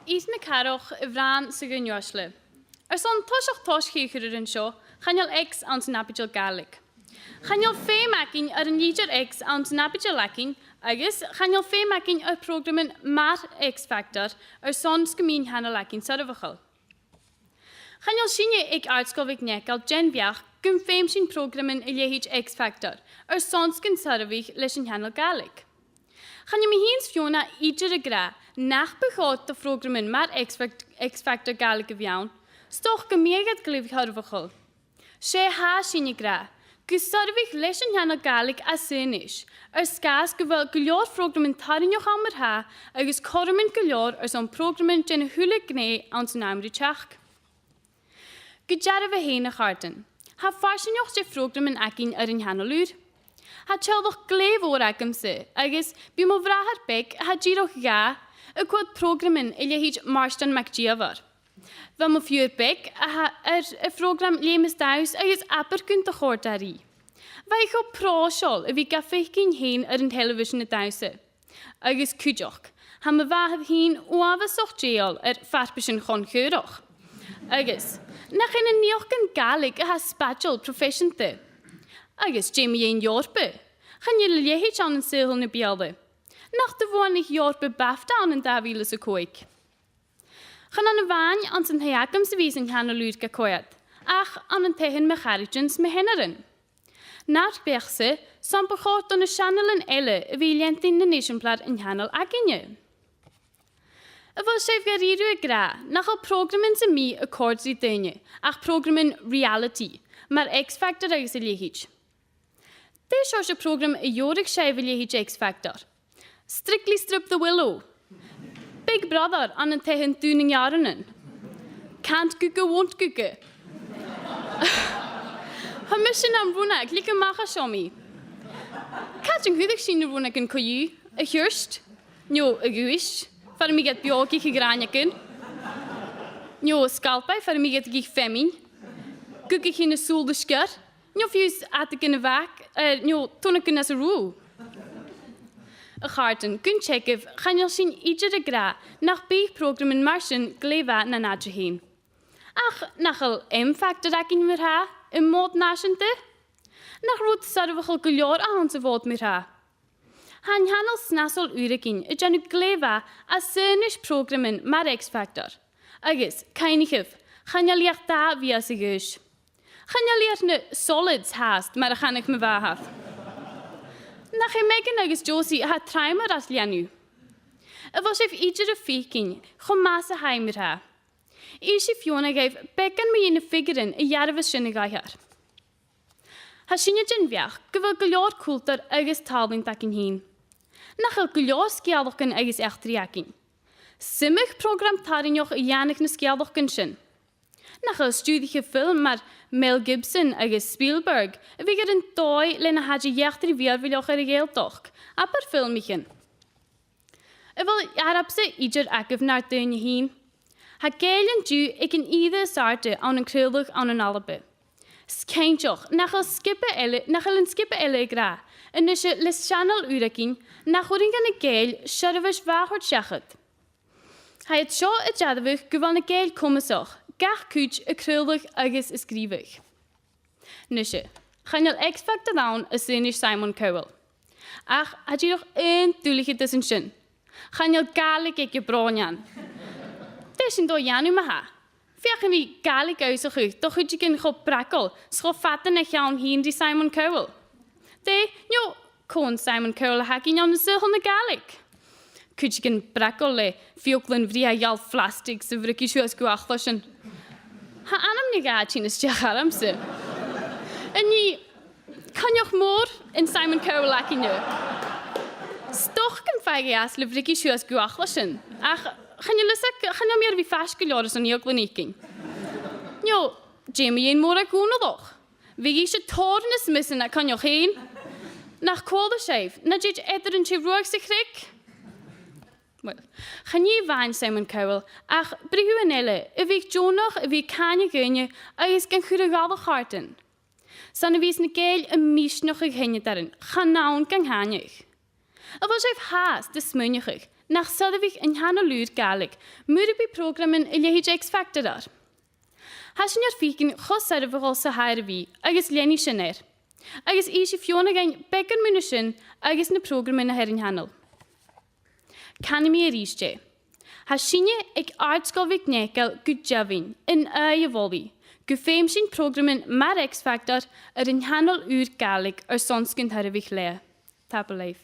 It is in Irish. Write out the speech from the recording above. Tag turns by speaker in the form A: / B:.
A: Is na caroch y fran sy'n gynnyosle. Son tosioch toschi chyrir yn sio, chanol X ans nabidol galig. Chanol fe magin ar yn lider X ans nabidol lacin, agos chanol fe magin ar programen mar X Factor son sgymyn hanol lacin sarafachol. Chanol sy'n ag artsgolfig necal genfiach gym fem sy'n programen y lehig X Factor son sgyn sarafich leis yn hanol galig. Chanol mi hins fiona idir y gra, nach bechod de programen mar X Factor galig gyfiawn, stoch gymegad glyfig harfachol. Se ha sy'n y gra, gysarfig leis yn hanol galig a synish, sgas gyfel gylior programen tarinioch amr ha, agos cormen gylior son programen gen hwle gne ans namri chach. Gydjar fy hen y charten, ha farsinioch de programen agin ar yn hanol ur. Ha tjeldoch glef o'r agam sy, agos bu mo vrahar beg ha giroch ga, y gwyd programen y lehig Marston McGeover. Fe mo fwyr beg y program lemes daws agos abergyn dy chord ar i. Fe eich o prosiol y fi gaffeich gyn hyn ar yn television y dawse. Agos cwdioch, ha my fahad hyn o afasoch geol farpys yn chonchyrach. Agos, nach yn nioch gan galig ha spadjol profession dy. Agos Jamie ein jorpe. Chan je lehig aan een sehel ne bielde. Nach de wonig jorpe bafta aan een daviles koik. Chan aan een waan aan zijn heagam se wies in hanol luid gekoiat. Ach aan een tegen mecharigens me henneren. Naar berse, sam begoot dan een channel en elle, wie lent in de nationplar in hanol aginje. Was schef gariru gra, nach al programmen se mi akkoord zi denje, ach programmen reality, maar X Factor is lehig. This is a program a jorig schijvelje X Factor. Strictly Strip the Willow. Big Brother aan een tegen 20 jaren. Can't gukke, won't gukke. Ha mission am runak, like macha shomi. Catching hudig zien runak in koju, a hurst, no a guish, for me get bioki gegranjaken. No scalpai for me get gig femin. Gukke in a soul de sker. No fuse at in a vac, no tonaken as a rule. A garten, kun check if gaan je zien ietsje de gra, nach B-programmen marschen gleva na nadje heen. Ach, nachal M-factor dat in weer ha, een mod nasente? Nach rood sarvachal guljoor aan ze woord meer ha. Han hanal snasol urekin, het janu gleva a synisch programmen maar X-factor. Agis, keinigif, gaan je licht da via se gush. Gaan je licht ne solids haast, maar gaan ik me waarhaf. Nach hij megan agus Josie ha treimer as lianu. Was if iedere feking, gomase heimer ha. Isi Fiona gaf bekken me in de figuren een jaar was sinne gaiar. Ha sinje genviach, gewil guljoor kultur agus talbing takin heen. Nach el guljoor skiadochen agus echtriakin. Simmig program tarinjoch janig ne skiadochen sin. Nach el studie film maar Mel Gibson agus Spielberg, wiger een toy lena hadje jechtri weer wil er geel toch. Apper filmchen. Wel Arabse ieder akif naar tuin heen. Ha gelen ju ik in ieder soorte aan een krullig aan een albe. Skentjoch, nachel een skippe elle gra. En dus je les channel urekin, nach horingen een geel, scherwes waard schachet. Hij het zo het jadwig gewoon een geel komen zag. Gach kuch a krullig agus a skrivig. Nusje, gaan je X Factor down a synisch Simon Cowell. Ach, had je nog een tuurlijke tussen zin. Gaan je galig ik je bronjan. Tussen door Janu maha. Vechen wie galig uitzag, toch goed je kan gaan prakkel. Schof vatten en gaan hier die Simon Cowell. Jo, kon Simon Cowell hakin aan de zulke galig. Kuch je kan prakkel le, fioklen vria jal plastic, ze vrikjes huis guachloschen. Ha anam ni gaatjin is jacharamse. En je kan je more in Simon Cowell lakin je. Stoch kan fagias le vrikjes huis guachloschen. Ach, gaan je meer wie vastgeloren aan je klinieken. Jo, Jamie een more koen toch. Wie is je tornes missen, dat kan je heen. Nach kolde schijf, na je eder een chirurg zich rik. Wel, gaan je waan Simon Cowell, ach, brihu en elle, wie Jonach, wie kan je gunje, is geen goede gade harten. Sanne wie is een geel een mis nog een genje daarin, gaan naun kan hanjig. Was heeft haast, de smunjig, nach sylwich yn hanol lŵr gaelig, mwyd by programmen y lehi X Factor ar. Hasyn i'r ffigyn chos ar y fyrol sa hair fi, agos lenni syner. Agos eisiau fiona gain began mynd sy'n, agos na programmen a her yn hanol. Can mi yr eisiau. Hasyn ag artsgolfig negel gydjafin yn y foli. Gyffeim sy'n programmen mar X Factor ar yn hanol ŵr gaelig ar sonsgyn harfych le. Tabel leif.